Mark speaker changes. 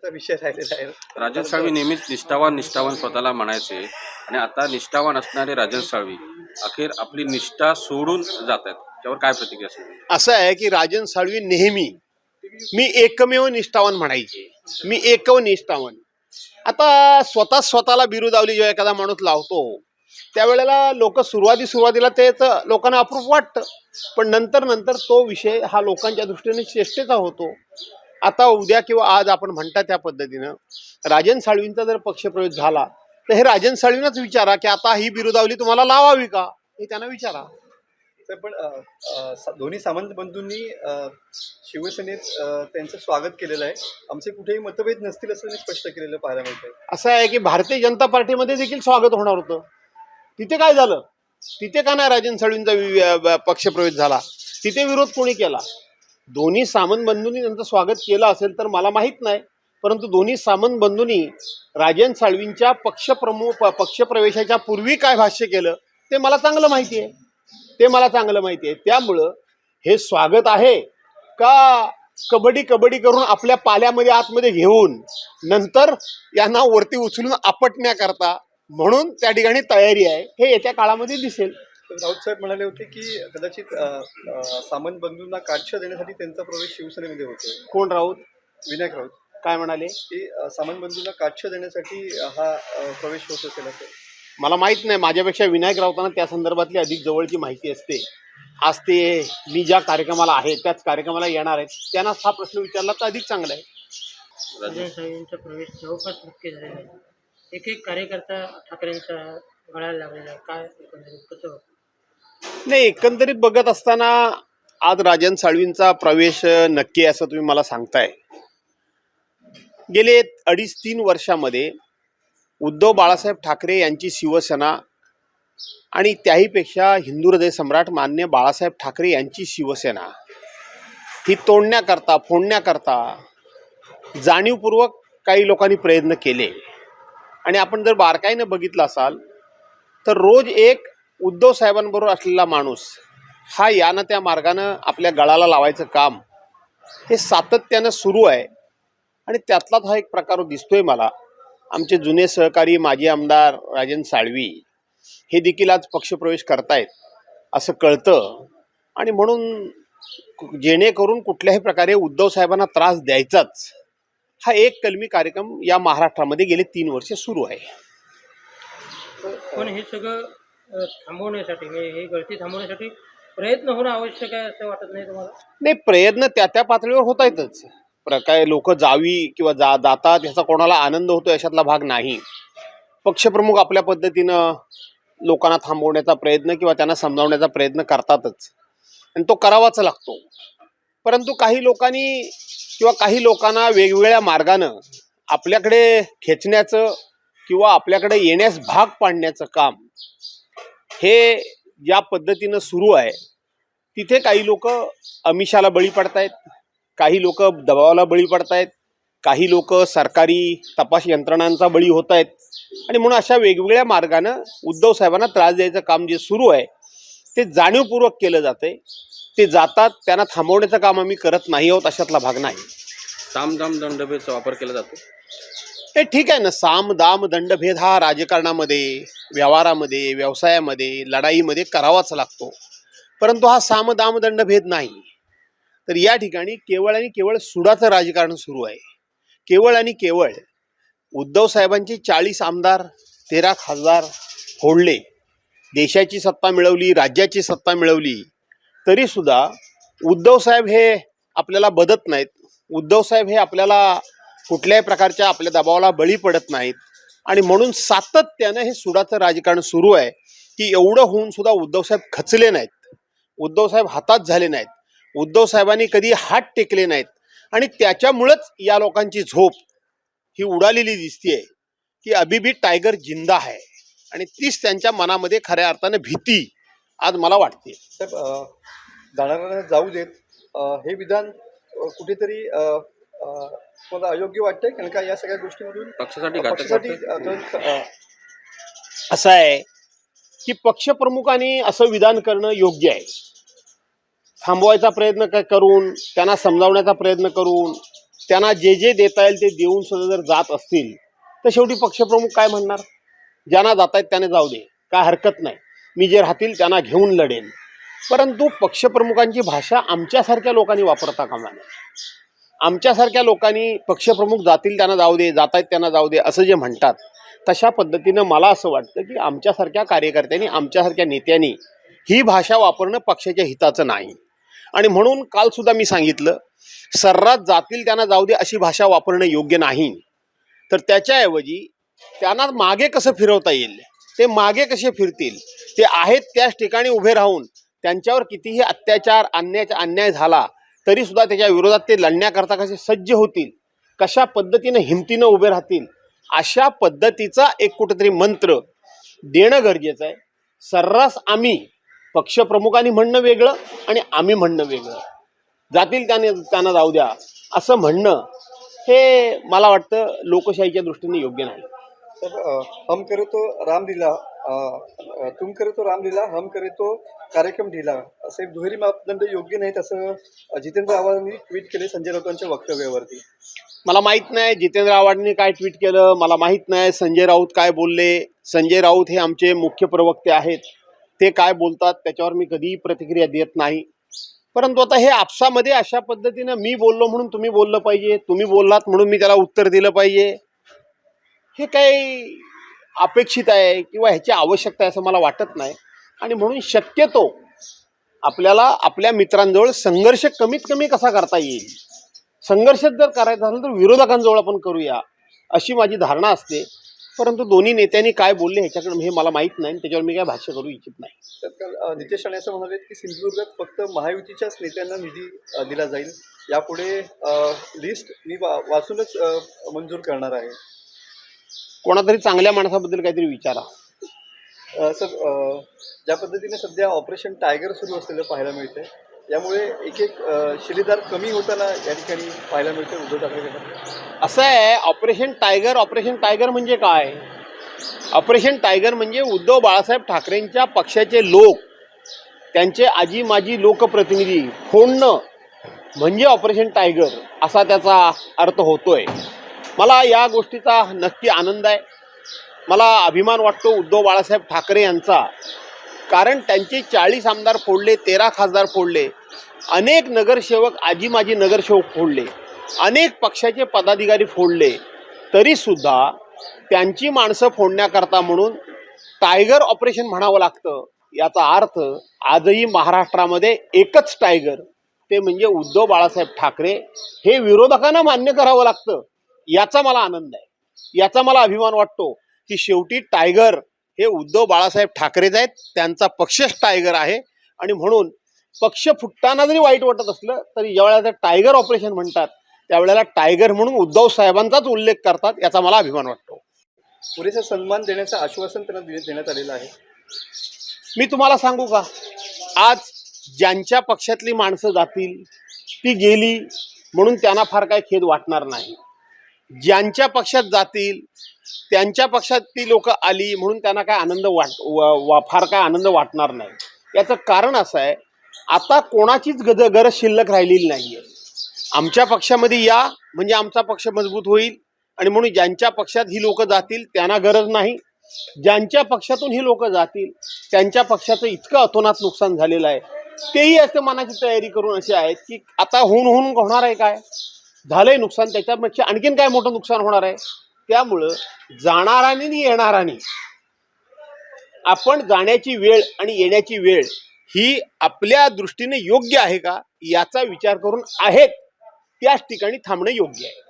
Speaker 1: चर्चेचा विषय राहिलेला आहे.
Speaker 2: राजन साळवी नेहमीच निष्ठावान निष्ठावान स्वतःला म्हणायचे आणि आता निष्ठावान असणारे राजन साळवी अखेर आपली निष्ठा सोडून जात आहेत. त्यावर काय प्रतिक्रिया असेल?
Speaker 3: असं आहे की राजन साळवी नेहमी मी एकमेव निष्ठावान म्हणायचे, मी एकव निष्ठावान. आता स्वतःला बिरुदावली जेव्हा एखादा माणूस लावतो त्यावेळेला लोक सुरुवातीला तेच लोकांना अप्रूप वाटतं, पण नंतर तो विषय हा लोकांच्या दृष्टीने चेष्टेचा होतो. आता उद्या किंवा आज आपण म्हणता त्या पद्धतीनं राजन साळवींचा जर पक्षप्रवेश झाला तर हे राजन साळवींनाच विचारा की आता ही बिरुदावली तुम्हाला लावावी का, हे त्यांना विचारा.
Speaker 1: तर पण दोन्ही सामंत बंधूंनी शिवसेनेत त्यांचं स्वागत केलेलं आहे. आमचे कुठेही मतभेद नसतील असं त्यांनी स्पष्ट केलेलं पाहायला मिळतंय.
Speaker 3: असं आहे की भारतीय जनता पार्टीमध्ये देखील स्वागत होणार होतं, तिथे काय झालं? तिथे का नाही राजन साळवींचा पक्षप्रवेश झाला? तिथे विरोध कोणी केला? दोन्ही सामंत बंधूंनी त्यांचं स्वागत केलं असेल तर मला माहीत नाही, परंतु दोन्ही सामंत बंधूंनी राजन साळवींच्या पक्षप्रवेशाच्या पूर्वी काय भाष्य केलं ते मला चांगलं माहिती आहे. त्यामुळं हे स्वागत आहे का कबड्डी करून आपल्या पाल्यामध्ये आतमध्ये घेऊन नंतर यांना वरती उचलून आपटण्याकरता म्हणून त्या ठिकाणी तयारी आहे, हे येत्या काळामध्ये दिसेल.
Speaker 1: राऊत साहेब म्हणाले होते की कदाचित सामंत बंधूंना काढशा देण्यासाठी त्यांचा प्रवेश शिवसेनेमध्ये होतो.
Speaker 3: कोण राऊत?
Speaker 1: विनायक राऊत
Speaker 3: काय म्हणाले?
Speaker 1: की सामंत बंधूंना काढशा देण्यासाठी हा प्रवेश होत असेल असं.
Speaker 3: मला माहीत नाही, माझ्यापेक्षा विनायक राऊतांना त्या संदर्भातली अधिक जवळची माहिती असते. आज ते मी ज्या कार्यक्रमाला आहे त्याच कार्यक्रमाला येणार आहेत, त्यांना हा प्रश्न विचारला तर अधिक चांगला आहे.
Speaker 4: राजन साळवींचा प्रवेश जवळपास नक्की झालेला आहे. एक कार्यकर्ता ठाकरेंचा गळायला लागलेला आहे. काय एकंदरीत कसं होतं?
Speaker 3: नाही, एकंदरीत बघत असताना आज राजन साळवींचा प्रवेश नक्की असं तुम्ही मला सांगताय. गेले 2.5-3 वर्षामध्ये उद्धव बाळासाहेब ठाकरे यांची शिवसेना आणि त्याहीपेक्षा हिंदू हृदय सम्राट मान्य बाळासाहेब ठाकरे यांची शिवसेना ही तोडण्याकरता फोडण्याकरता जाणीवपूर्वक काही लोकांनी प्रयत्न केले. आणि आपण जर बारकाईनं बघितलं असाल तर रोज एक उद्धव साहेबांबरोबर असलेला माणूस हा यानं त्या मार्गानं आपल्या गळाला लावायचं काम हे सातत्यानं सुरू आहे. आणि त्यातलाच हा एक प्रकार दिसतोय मला. आमचे जुने सहकारी माजी आमदार राजन साळवी हे देखील आज पक्षप्रवेश करतायत असं कळतं. आणि म्हणून जेणेकरून कुठल्याही प्रकारे उद्धव साहेबांना त्रास द्यायचाच हा एक कलमी कार्यक्रम या महाराष्ट्रामध्ये गेले 3 वर्ष सुरू आहे.
Speaker 4: पण हे सगळं थांबवण्यासाठी ही गळती थांबवण्यासाठी प्रयत्न होणं आवश्यक आहे असं वाटत नाही तुम्हाला?
Speaker 3: नाही, प्रयत्न त्या पातळीवर होत आहेतच. काय लोक जावी किंवा जातात ह्याचा कोणाला आनंद होतो याच्यातला भाग नाही. पक्षप्रमुख आपल्या पद्धतीनं लोकांना थांबवण्याचा प्रयत्न किंवा त्यांना समजावण्याचा प्रयत्न करतातच आणि तो करावाच लागतो. परंतु काही लोकांनी किंवा काही लोकांना वेगवेगळ्या मार्गानं आपल्याकडे खेचण्याचं किंवा आपल्याकडे येण्यास भाग पाडण्याचं काम हे ज्या पद्धतीनं सुरू आहे तिथे काही लोक आमिषाला बळी पडतायत, काही लोक दबावाला बळी पडतायत, काही लोक सरकारी तपास यंत्रणांचा बळी होत आहेत. आणि म्हणून अशा वेगवेगळ्या मार्गानं उद्धव साहेबांना त्रास द्यायचं काम जे सुरू आहे ते जाणीवपूर्वक केलं जाते. ते जातात, त्यांना थांबवण्याचं काम आम्ही करत नाही आहोत अशातला भाग नाही.
Speaker 2: सामदाम दंडभेदचा वापर केला जातो.
Speaker 3: हे ठीक आहे ना, साम दाम दंडभेद हा राजकारणामध्ये, व्यवहारामध्ये, व्यवसायामध्ये, लढाईमध्ये करावाच लागतो. परंतु हा साम दाम दंडभेद नाही. तर या ठिकाणी केवळ आणि केवळ सुडाचं राजकारण सुरू आहे. केवळ आणि केवळ उद्धव साहेबांची 40 आमदार 13 खासदार फोडले, देशाची सत्ता मिळवली, राज्याची सत्ता मिळवली, तरी सुद्धा उद्धव साहेब हे आपल्याला बदत नाहीत. उद्धव साहेब हे आपल्याला कुठल्याही प्रकारच्या आपल्या दबावाला बळी पडत नाहीत. आणि म्हणून सातत्यानं हे सुडाचं राजकारण सुरू आहे की एवढं होऊन सुद्धा उद्धव साहेब खचले नाहीत, उद्धव साहेब हातात झाले नाहीत, उद्धव साहेबांनी कधी हात टेकले नाहीत. आणि त्याच्यामुळंच या लोकांची झोप ही उडालेली दिसतीये की अभी भी टायगर जिंदा आहे. आणि तीच त्यांच्या मनामध्ये खऱ्या अर्थानं भीती आज मला वाटते.
Speaker 1: साहेब, जाणाऱ्यांना जाऊ देत हे विधान कुठेतरी मला अयोग्य वाटतंय, कारण का या सगळ्या गोष्टीमधून
Speaker 2: पक्षासाठी
Speaker 3: असं आहे की पक्षप्रमुखांनी असं विधान करणं योग्य आहे. थांबवायचा प्रयत्न करून, त्यांना समजावण्याचा प्रयत्न करून त्यांना जे जे देता येईल ते देऊन सुद्धा जर जात असतील तर शेवटी पक्षप्रमुख काय म्हणणार, ज्यांना जात आहेत त्याने जाऊ दे, काय हरकत नाही, मी जे राहतील त्यांना घेऊन लढेन. परंतु पक्षप्रमुखांची भाषा आमच्यासारख्या लोकांनी वापरता कामा नये. आमच्यासारख्या लोकांनी पक्षप्रमुख जातील त्यांना जाऊ दे, जात आहेत त्यांना जाऊ दे असं जे म्हणतात, तशा पद्धतीनं मला असं वाटतं की आमच्यासारख्या कार्यकर्त्यांनी, आमच्यासारख्या नेत्यांनी ही भाषा वापरणं पक्षाच्या हिताचं नाही. आणि म्हणून कालसुद्धा मी सांगितलं, सर्रास जातील त्यांना जाऊ दे अशी भाषा वापरणं योग्य नाही. तर त्याच्याऐवजी त्यांना मागे कसं फिरवता येईल, ते मागे कसे फिरतील, ते आहेत त्याच ठिकाणी उभे राहून त्यांच्यावर कितीही अत्याचार अन्याय झाला तरी सुद्धा त्याच्या विरोधात ते लढण्याकरता कसे सज्ज होतील, कशा पद्धतीनं हिमतीनं उभे राहतील, अशा पद्धतीचा एक कुठेतरी मंत्र देणं गरजेचं आहे. सर्रास आम्ही पक्षप्रमुखांनी म्हणणं वेगळं आणि आम्ही म्हणणं वेगळं, जातील त्यांना जाऊ द्या असं म्हणणं हे मला वाटतं लोकशाहीच्या दृष्टीने योग्य नाही.
Speaker 1: सर हम करे तो रामलीला, तुम करे तो रामलीला, हम करे तो कार्यक्रम ढिला, असे दुहेरी मापदंड योग्य नाहीत असं जितेंद्र आव्हाडांनी ट्विट केले संजय राऊतांच्या वक्तव्यावरती.
Speaker 3: मला माहीत नाही जितेंद्र आव्हाडांनी काय ट्विट केलं, मला माहीत नाही संजय राऊत काय बोलले. संजय राऊत हे आमचे मुख्य प्रवक्ते आहेत, ते काय बोलतात त्याच्यावर मी कधीही प्रतिक्रिया देत नाही. परंतु आता हे आपसामध्ये अशा पद्धतीनं मी बोललो म्हणून तुम्ही बोललं पाहिजे, तुम्ही बोललात म्हणून मी त्याला उत्तर दिलं पाहिजे, हे काही अपेक्षित आहे किंवा ह्याची आवश्यकता आहे असं मला वाटत नाही. आणि म्हणून शक्यतो आपल्याला आपल्या मित्रांजवळ संघर्ष कमीत कमी कसा करता येईल, संघर्षच जर करायचा असेल तर विरोधकांजवळ आपण करूया अशी माझी धारणा असते. परंतु दोन्ही नेत्यांनी काय बोलले ह्याच्याकडे हे मला माहीत नाही, त्याच्यावर मी काय भाष्य करू इच्छित नाही.
Speaker 1: तर काल नितेश राणे असं म्हणाले की सिंधुदुर्गात फक्त महायुतीच्याच नेत्यांना निधी दिला जाईल, यापुढे लिस्ट मी वाचूनच मंजूर करणार आहे.
Speaker 3: कोणातरी चांगल्या माणसाबद्दल काहीतरी विचारा.
Speaker 1: सर ज्या पद्धतीने सध्या ऑपरेशन टायगर सुरू असलेलं पाहायला मिळतंय, यामुळे एक एक शिलेदार कमी होताना या ठिकाणी पाहायला मिळते उद्धव ठाकरे गटात.
Speaker 3: असं आहे, ऑपरेशन टायगर म्हणजे काय? ऑपरेशन टायगर म्हणजे उद्धव बाळासाहेब ठाकरेंच्या पक्षाचे लोक, त्यांचे आजी माजी लोकप्रतिनिधी फोडणं म्हणजे ऑपरेशन टायगर असा त्याचा अर्थ होतोय. मला या गोष्टीचा नक्की आनंद आहे, मला अभिमान वाटतो उद्धव बाळासाहेब ठाकरे यांचा. कारण त्यांचे 40 आमदार फोडले, 13 खासदार फोडले, अनेक नगरसेवक आजी माजी नगरसेवक फोडले, अनेक पक्षाचे पदाधिकारी फोडले, तरीसुद्धा त्यांची माणसं फोडण्याकरता म्हणून टायगर ऑपरेशन म्हणावं लागतं. याचा अर्थ आजही महाराष्ट्रामध्ये एकच टायगर, ते म्हणजे उद्धव बाळासाहेब ठाकरे, हे विरोधकांना मान्य करावं लागतं. याचा मला आनंद आहे, याचा मला अभिमान वाटतो की शेवटी टायगर हे उद्धव बाळासाहेब ठाकरेच आहेत, त्यांचा पक्षच टायगर आहे. आणि म्हणून पक्ष फुटताना जरी वाईट वाटत असलं तरी ज्यावेळेला टायगर ऑपरेशन म्हणतात त्यावेळेला टायगर म्हणून उद्धव साहेबांचाच उल्लेख करतात, याचा मला अभिमान वाटतो.
Speaker 1: पुरेसा सन्मान देण्याचं आश्वासन त्यांना देण्यात आलेलं आहे.
Speaker 3: मी तुम्हाला सांगू का, आज ज्यांच्या पक्षातली माणसं जातील ती गेली म्हणून त्यांना फार काय खेद वाटणार नाही. ज्यांच्या पक्षात जातील त्यांच्या पक्षात ती लोक आली म्हणून त्यांना काय आनंद फार काय आनंद वाटणार नाही. याचं कारण असं आहे, आता कोणाचीच गरज शिल्लक राहिलेली नाही आहे. आमच्या पक्षामध्ये या म्हणजे आमचा पक्ष मजबूत होईल, आणि म्हणून ज्यांच्या पक्षात ही लोक जातील त्यांना गरज नाही. ज्यांच्या पक्षातून ही लोक जातील त्यांच्या पक्षाचं इतकं अतोनात नुकसान झालेलं आहे, तेही असं मनाची तयारी करून असे आहेत की आता होऊन होणार आहे काय, झालंय नुकसान, त्याच्यापेक्षा आणखीन काय मोठं नुकसान होणार आहे. त्यामुळं जाणारानी आणि येणारानी आपण जाण्याची वेळ आणि येण्याची वेळ ही आपल्या दृष्टीने योग्य आहे का याचा विचार करून आहेत त्याच ठिकाणी थांबणं योग्य आहे.